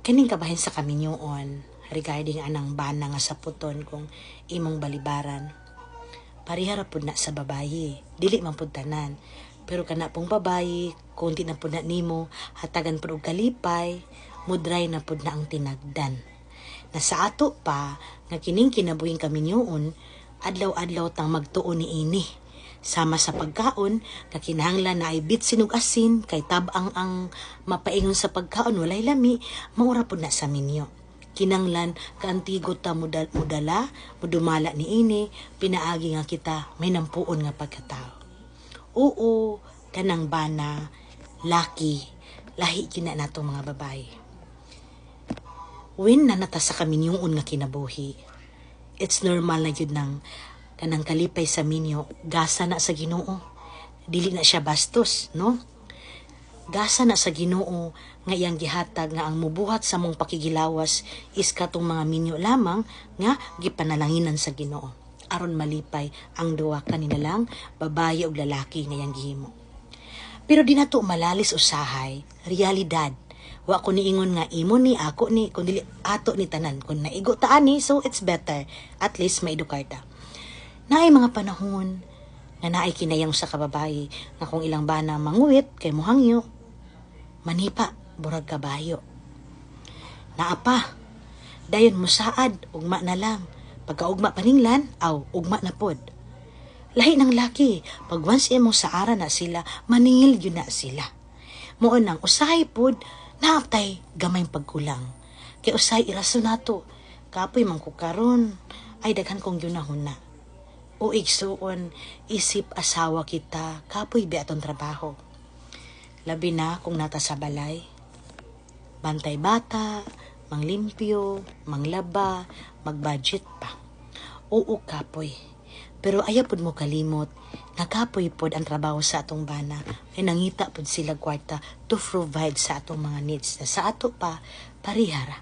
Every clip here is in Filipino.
Kaning kabahin sa kaminyoon regarding anang bana nga sa puton kung imong balibaran. Parihara pud na sa babayi, dili man pud tanan. Pero kana pong babayi, kung di na pud na nimo, hatagan pud og kalipay, mudray na pud na ang tinagdan. Na sa ato pa, nga kining kinabuhing kaminyoon, adlaw-adlaw tang magtuon ni ini. Sama sa pagkaon, nga kinahanglan na ay bitsin ug asin, kay tabang ang mapaingon sa pagkaon, walay lami, maura pud na sa minyo. Kinanglan kaantigo ta mudala, mudumala ni ini, pinaagi nga kita may nampuon nga pagkatao. Oo, kanang bana, laki, lahi kina nato mga babae. When nanata sa kaminyuon nga kinabuhi, it's normal na yun ng kanang kalipay sa minyo, gasa na sa Ginoo. Dili na siya bastos, no? Gasa na sa Ginoo nga iyang gihatag nga ang mubuhat sa mong pakigilawas is katong mga minyo lamang nga gipanalanginan sa Ginoo aron malipay ang duwa kanina lang babaye ug lalaki nga iyang gihimo. Pero di nato malalis usahay realidad. Wa ko niingon nga imo ni ako ni kundi ato ni tanan kun naigo ta ani, so it's better at least maedukar ta. Naay mga panahon nga naay kinayang sa kababaye nga kung ilang bana manguwit kay mohangyo manipa burag kabayo. Naapa, dayon musaad, ugma na lang. Pagkaugma paninglan, ugma na pod. Lahi ng laki, pag once imong saara na sila, maningil yun na sila. Moon nang usahay pod, naaptay gamayng pagkulang. Kay usay iraso nato, kapoy man ko karon, ay daghan kong yunahon na. O igsuon, isip asawa kita, kapoy biaton trabaho. Labi na kung nata sa balay. Bantay bata, manglimpyo, manglaba, magbudget pa. Oo kapoy. Pero ayaw pud mo kalimot, nakapoy pod ang trabaho sa atong bana. Ay nangita pod sila kwarta to provide sa atong mga needs. Na sa ato pa, parihara.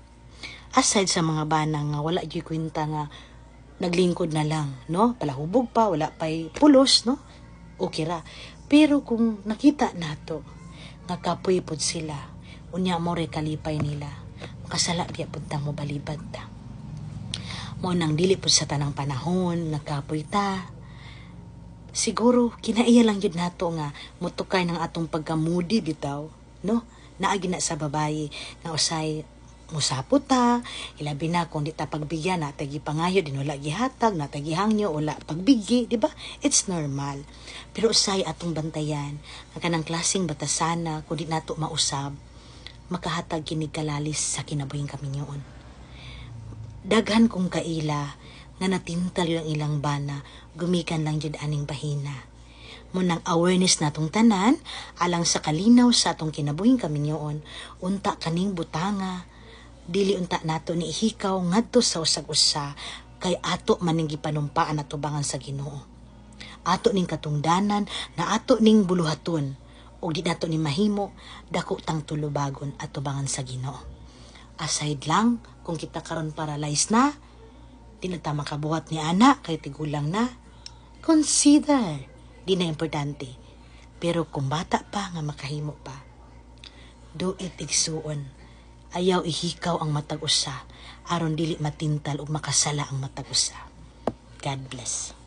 Aside sa mga bana nga wala gyud kwenta nga naglingkod na lang, no? Palahubog pa, wala pa'y pulos, no? Okay ra. Pero kung nakita nato, nga kapoy pod sila, unya mo re kalipay nila, makasala biya pod ta mo balibad ta. Mo nang dili pod sa tanang panahon, nagkapoy ta. Siguro, kinaiya lang yun nato nga, mutukay ng atong pagkamudi bitaw, no? Naagi na sa babae, nga usay, musapo ta, ilabi na kung di ta pagbigyan, natagi pangayo, din wala gihatag, natagi hangyo, wala pagbigi, di ba? It's normal. Pero usay atong bantayan, ang kanang klaseng batasana, kung di nato mausab, makahatag kinig kalalis sa kinabuhing kaminyoon. Daghan kong kaila, nga natintal yung ilang bana, gumikan lang jud aning bahina. Munang awareness natong tanan, alang sa kalinaw sa atong kinabuhing kaminyoon, unta kaning butanga, dili unta nato ni ihikaw ngadto sa usag-usa, kay ato maning gipanumpaan at tubangan sa Ginoo. Ato ning katungdanan na ato ning buluhaton o di nato ni mahimo dako tang tulubagon at tubangan sa Ginoo. Aside lang kung kita karon paralyzed na, di na ta makabuhat ni ana kay tigulang na, consider di na importante. Pero kung bata pa nga makahimo pa, do it igsuon. Ayaw ihikaw ang matag usa aron dili matintal ug makasala ang matag usa. God bless.